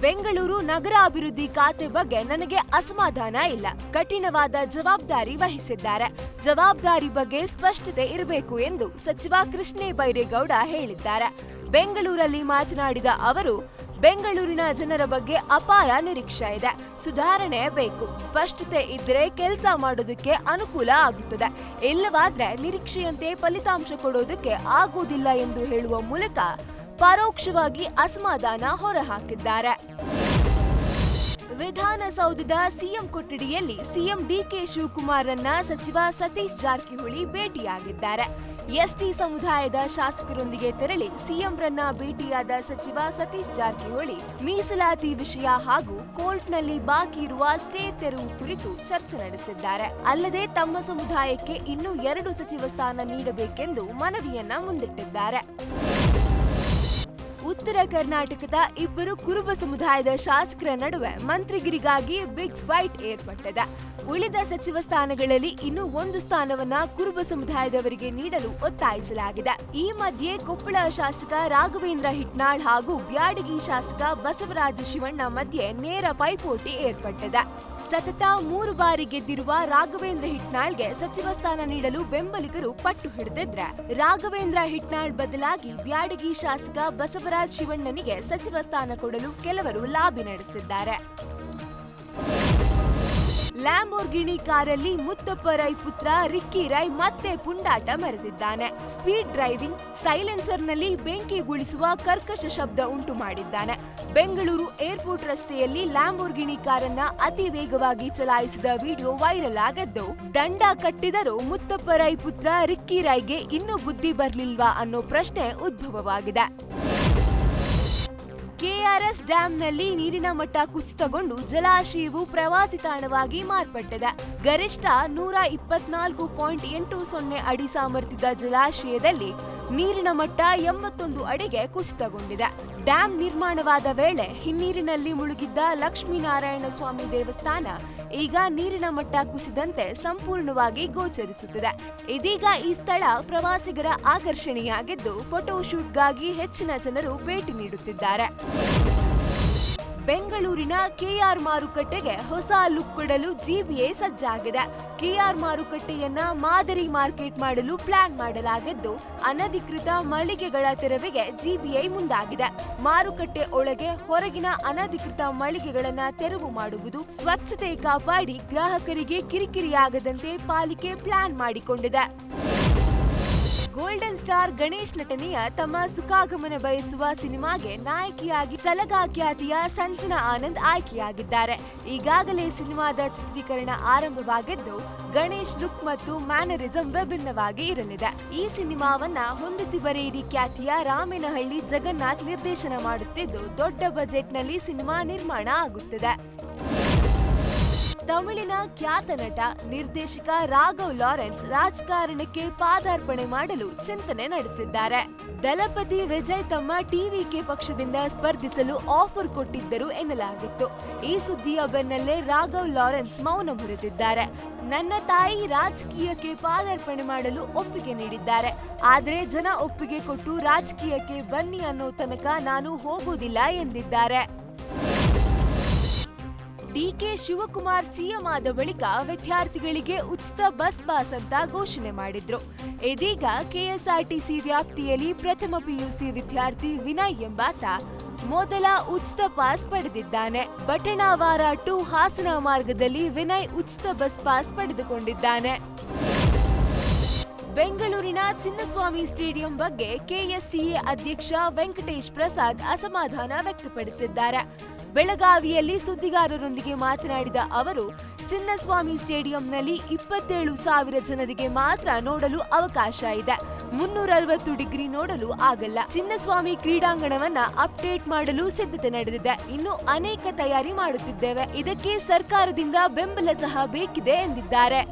ಬೆಂಗಳೂರು ನಗರಾಭಿವೃದ್ಧಿ ಖಾತೆ ಬಗ್ಗೆ ನನಗೆ ಅಸಮಾಧಾನ ಇಲ್ಲ. ಕಠಿಣವಾದ ಜವಾಬ್ದಾರಿ ವಹಿಸಿದ್ದಾರೆ. ಜವಾಬ್ದಾರಿ ಬಗ್ಗೆ ಸ್ಪಷ್ಟತೆ ಇರಬೇಕು ಎಂದು ಸಚಿವ ಕೃಷ್ಣ ಬೈರೇಗೌಡ ಹೇಳಿದ್ದಾರೆ. ಬೆಂಗಳೂರಲ್ಲಿ ಮಾತನಾಡಿದ ಅವರು, ಬೆಂಗಳೂರಿನ ಜನರ ಬಗ್ಗೆ ಅಪಾರ ನಿರೀಕ್ಷೆ ಇದೆ. ಸುಧಾರಣೆ ಬೇಕು. ಸ್ಪಷ್ಟತೆ ಇದ್ದರೆ ಕೆಲಸ ಮಾಡೋದಕ್ಕೆ ಅನುಕೂಲ ಆಗುತ್ತದೆ. ಇಲ್ಲವಾದ್ರೆ ನಿರೀಕ್ಷೆಯಂತೆ ಫಲಿತಾಂಶ ಕೊಡೋದಕ್ಕೆ ಆಗುವುದಿಲ್ಲ ಎಂದು ಹೇಳುವ ಮೂಲಕ ಪರೋಕ್ಷವಾಗಿ ಅಸಮಾಧಾನ ಹೊರಹಾಕಿದ್ದಾರೆ. ವಿಧಾನಸೌಧದ ಸಿಎಂ ಕೊಠಡಿಯಲ್ಲಿ ಸಿಎಂ ಡಿಕೆ ಶಿವಕುಮಾರ್ರನ್ನ ಸಚಿವ ಸತೀಶ್ ಜಾರಕಿಹೊಳಿ ಭೇಟಿಯಾಗಿದ್ದಾರೆ. ಎಸ್ಟಿ ಸಮುದಾಯದ ಶಾಸಕರೊಂದಿಗೆ ತೆರಳಿ ಸಿಎಂರನ್ನ ಭೇಟಿಯಾದ ಸಚಿವ ಸತೀಶ್ ಜಾರಕಿಹೊಳಿ ಮೀಸಲಾತಿ ವಿಷಯ ಹಾಗೂ ಕೋರ್ಟ್ನಲ್ಲಿ ಬಾಕಿ ಇರುವ ಸ್ಟೇ ತೆರವು ಕುರಿತು ಚರ್ಚೆ ನಡೆಸಿದ್ದಾರೆ. ಅಲ್ಲದೆ ತಮ್ಮ ಸಮುದಾಯಕ್ಕೆ ಇನ್ನೂ 2 ಸಚಿವ ಸ್ಥಾನ ನೀಡಬೇಕೆಂದು ಮನವಿಯನ್ನ ಮುಂದಿಟ್ಟಿದ್ದಾರೆ. ಉತ್ತರ ಕರ್ನಾಟಕದ 2 ಕುರುಬ ಸಮುದಾಯದ ಶಾಸಕರ ನಡುವೆ ಮಂತ್ರಿಗಿರಿಗಾಗಿ ಬಿಗ್ ಫೈಟ್ ಏರ್ಪಟ್ಟಿದೆ. ಉಳಿದ ಸಚಿವ ಸ್ಥಾನಗಳಲ್ಲಿ ಇನ್ನೂ 1 ಸ್ಥಾನವನ್ನ ಕುರುಬ ಸಮುದಾಯದವರಿಗೆ ನೀಡಲು ಒತ್ತಾಯಿಸಲಾಗಿದೆ. ಈ ಮಧ್ಯೆ ಕೊಪ್ಪಳ ಶಾಸಕ ರಾಘವೇಂದ್ರ ಹಿಟ್ನಾಳ್ ಹಾಗೂ ಬ್ಯಾಡಗಿ ಶಾಸಕ ಬಸವರಾಜ ಶಿವಣ್ಣ ಮಧ್ಯೆ ನೇರ ಪೈಪೋಟಿ ಏರ್ಪಟ್ಟಿದೆ. ಸತತ 3 ಬಾರಿ ಗೆದ್ದಿರುವ ರಾಘವೇಂದ್ರ ಹಿಟ್ನಾಳ್ಗೆ ಸಚಿವ ಸ್ಥಾನ ನೀಡಲು ಬೆಂಬಲಿಗರು ಪಟ್ಟು ಹಿಡಿದಿದ್ರೆ, ರಾಘವೇಂದ್ರ ಹಿಟ್ನಾಳ್ ಬದಲಾಗಿ ಬ್ಯಾಡಗಿ ಶಾಸಕ ಬಸವರಾಜ ಶಿವಣ್ಣನಿಗೆ ಸಚಿವ ಸ್ಥಾನ ಕೊಡಲು ಕೆಲವರು ಲಾಬಿ ನಡೆಸಿದ್ದಾರೆ. ಲ್ಯಾಂಬೋರ್ಗಿನಿ ಕಾರಲ್ಲಿ ಮುತ್ತಪ್ಪ ರೈ ಪುತ್ರ ರಿಕ್ಕಿ ರೈ ಮತ್ತೆ ಪುಂಡಾಟ ಮೆರೆದಿದ್ದಾನೆ. ಸ್ಪೀಡ್ ಡ್ರೈವಿಂಗ್, ಸೈಲೆನ್ಸರ್ನಲ್ಲಿ ಬೆಂಕಿ ಗುಳಿಸುವ ಕರ್ಕಶ ಶಬ್ದ ಉಂಟು ಮಾಡಿದ್ದಾನೆ. ಬೆಂಗಳೂರು ಏರ್ಪೋರ್ಟ್ ರಸ್ತೆಯಲ್ಲಿ ಲ್ಯಾಂಬೋರ್ಗಿನಿ ಕಾರನ್ನ ಅತಿ ವೇಗವಾಗಿ ಚಲಾಯಿಸಿದ ವಿಡಿಯೋ ವೈರಲ್ ಆಗಿದ್ದು, ದಂಡ ಕಟ್ಟಿದರೂ ಮುತ್ತಪ್ಪ ರೈ ಪುತ್ರ ರಿಕ್ಕಿ ರೈಗೆ ಇನ್ನೂ ಬುದ್ಧಿ ಬರ್ಲಿಲ್ವಾ ಅನ್ನೋ ಪ್ರಶ್ನೆ ಉದ್ಭವವಾಗಿದೆ. ಕೆಆರ್ಎಸ್ ಡ್ಯಾಂನಲ್ಲಿ ನೀರಿನ ಮಟ್ಟ ಕುಸಿತಗೊಂಡು ಜಲಾಶಯವು ಪ್ರವಾಸಿ ತಾಣವಾಗಿ ಮಾರ್ಪಟ್ಟಿದೆ. ಗರಿಷ್ಠ 124.80 ಅಡಿ ಸಾಮರ್ಥ್ಯದ ಜಲಾಶಯದಲ್ಲಿ ನೀರಿನ ಮಟ್ಟ 81 ಅಡಿಗೆ ಕುಸಿತಗೊಂಡಿದೆ. ಡ್ಯಾಂ ನಿರ್ಮಾಣವಾದ ವೇಳೆ ಹಿನ್ನೀರಿನಲ್ಲಿ ಮುಳುಗಿದ್ದ ಲಕ್ಷ್ಮೀನಾರಾಯಣ ಸ್ವಾಮಿ ದೇವಸ್ಥಾನ ಈಗ ನೀರಿನ ಮಟ್ಟ ಕುಸಿದಂತೆ ಸಂಪೂರ್ಣವಾಗಿ ಗೋಚರಿಸುತ್ತಿದೆ. ಇದೀಗ ಈ ಸ್ಥಳ ಪ್ರವಾಸಿಗರ ಆಕರ್ಷಣೆಯಾಗಿದ್ದು, ಫೋಟೋಶೂಟ್ಗಾಗಿ ಹೆಚ್ಚಿನ ಜನರು ಭೇಟಿ ನೀಡುತ್ತಿದ್ದಾರೆ. ಬೆಂಗಳೂರಿನ ಕೆಆರ್ ಮಾರುಕಟ್ಟೆಗೆ ಹೊಸ ಲುಕ್ ಕೊಡಲು ಜಿಬಿಎ ಸಜ್ಜಾಗಿದೆ. ಕೆಆರ್ ಮಾರುಕಟ್ಟೆಯನ್ನ ಮಾದರಿ ಮಾರ್ಕೆಟ್ ಮಾಡಲು ಪ್ಲಾನ್ ಮಾಡಲಾಗಿದ್ದು, ಅನಧಿಕೃತ ಮಳಿಗೆಗಳ ತೆರವಿಗೆ ಜಿಬಿಐ ಮುಂದಾಗಿದೆ. ಮಾರುಕಟ್ಟೆ ಒಳಗೆ ಹೊರಗಿನ ಅನಧಿಕೃತ ಮಳಿಗೆಗಳನ್ನ ತೆರವು ಮಾಡುವುದು, ಸ್ವಚ್ಛತೆ ಕಾಪಾಡಿ ಗ್ರಾಹಕರಿಗೆ ಕಿರಿಕಿರಿಯಾಗದಂತೆ ಪಾಲಿಕೆ ಪ್ಲಾನ್ ಮಾಡಿಕೊಂಡಿದೆ. ಗೋಲ್ಡನ್ ಸ್ಟಾರ್ ಗಣೇಶ್ ನಟನೆಯ ತಮ್ಮ ಸುಖಾಗಮನ ಬಯಸುವ ಸಿನಿಮಾಗೆ ನಾಯಕಿಯಾಗಿ ಸಲಗಾ ಖ್ಯಾತಿಯ ಸಂಜನಾ ಆನಂದ್ ಆಯ್ಕೆಯಾಗಿದ್ದಾರೆ. ಈಗಾಗಲೇ ಸಿನಿಮಾದ ಚಿತ್ರೀಕರಣ ಆರಂಭವಾಗಿದ್ದು, ಗಣೇಶ್ ಲುಕ್ ಮತ್ತು ಮ್ಯಾನರಿಸಂ ವಿಭಿನ್ನವಾಗಿ ಇರಲಿದೆ. ಈ ಸಿನಿಮಾವನ್ನ ಹೊಂದಿಸಿ ಬರೆಯಿರಿ ಖ್ಯಾತಿಯ ರಾಮೇನಹಳ್ಳಿ ಜಗನ್ನಾಥ್ ನಿರ್ದೇಶನ ಮಾಡುತ್ತಿದ್ದು, ದೊಡ್ಡ ಬಜೆಟ್ನಲ್ಲಿ ಸಿನಿಮಾ ನಿರ್ಮಾಣ ಆಗುತ್ತಿದೆ. ತಮಿಳಿನ ಖ್ಯಾತ ನಟ, ನಿರ್ದೇಶಕ ರಾಘವ್ ಲಾರೆನ್ಸ್ ರಾಜಕಾರಣಕ್ಕೆ ಪಾದಾರ್ಪಣೆ ಮಾಡಲು ಚಿಂತನೆ ನಡೆಸಿದ್ದಾರೆ. ದಳಪತಿ ವಿಜಯ್ ತಮ್ಮ ಟಿವಿಕೆ ಪಕ್ಷದಿಂದ ಸ್ಪರ್ಧಿಸಲು ಆಫರ್ ಕೊಟ್ಟಿದ್ದರು ಎನ್ನಲಾಗಿತ್ತು. ಈ ಸುದ್ದಿಯ ಬೆನ್ನಲ್ಲೇ ರಾಘವ್ ಲಾರೆನ್ಸ್ ಮೌನ ಮುರಿದಿದ್ದಾರೆ. ನನ್ನ ತಾಯಿ ರಾಜಕೀಯಕ್ಕೆ ಪಾದಾರ್ಪಣೆ ಮಾಡಲು ಒಪ್ಪಿಗೆ ನೀಡಿದ್ದಾರೆ, ಆದ್ರೆ ಜನ ಒಪ್ಪಿಗೆ ಕೊಟ್ಟು ರಾಜಕೀಯಕ್ಕೆ ಬನ್ನಿ ಅನ್ನೋ ತನಕ ನಾನು ಹೋಗುವುದಿಲ್ಲ ಎಂದಿದ್ದಾರೆ. ಡಿಕೆ ಶಿವಕುಮಾರ್ ಸಿಎಂ ಆದ ಬಳಿಕ ವಿದ್ಯಾರ್ಥಿಗಳಿಗೆ ಉಚಿತ ಬಸ್ ಪಾಸ್ ಅಂತ ಘೋಷಣೆ ಮಾಡಿದ್ರು. ಇದೀಗ ಕೆಎಸ್ಆರ್ಟಿಸಿ ವ್ಯಾಪ್ತಿಯಲ್ಲಿ ಪ್ರಥಮ ಪಿಯುಸಿ ವಿದ್ಯಾರ್ಥಿ ವಿನಯ್ ಎಂಬಾತ ಮೊದಲ ಉಚಿತ ಪಾಸ್ ಪಡೆದಿದ್ದಾನೆ. ಬಟಣಾವಾರ ಟು ಹಾಸನ ಮಾರ್ಗದಲ್ಲಿ ವಿನಯ್ ಉಚಿತ ಬಸ್ ಪಾಸ್ ಪಡೆದುಕೊಂಡಿದ್ದಾನೆ. ಬೆಂಗಳೂರಿನ ಚಿನ್ನಸ್ವಾಮಿ ಸ್ಟೇಡಿಯಂ ಬಗ್ಗೆ ಕೆಎಸ್ಸಿಎ ಅಧ್ಯಕ್ಷ ವೆಂಕಟೇಶ್ ಪ್ರಸಾದ್ ಅಸಮಾಧಾನ ವ್ಯಕ್ತಪಡಿಸಿದ್ದಾರೆ. ಬೆಳಗಾವಿಯಲ್ಲಿ ಸುದ್ದಿಗಾರರೊಂದಿಗೆ ಮಾತನಾಡಿದ ಅವರು, ಚಿನ್ನಸ್ವಾಮಿ ಸ್ಟೇಡಿಯಂನಲ್ಲಿ 27,000 ಜನರಿಗೆ ಮಾತ್ರ ನೋಡಲು ಅವಕಾಶ ಇದೆ. 360 ಡಿಗ್ರಿ ನೋಡಲು ಆಗಲ್ಲ. ಚಿನ್ನಸ್ವಾಮಿ ಕ್ರೀಡಾಂಗಣವನ್ನ ಅಪ್ಡೇಟ್ ಮಾಡಲು ಸಿದ್ಧತೆ ನಡೆದಿದೆ. ಇನ್ನು ಅನೇಕ ತಯಾರಿ ಮಾಡುತ್ತಿದ್ದೇವೆ. ಇದಕ್ಕೆ ಸರ್ಕಾರದಿಂದ ಬೆಂಬಲ ಸಹ ಬೇಕಿದೆ ಎಂದಿದ್ದಾರೆ.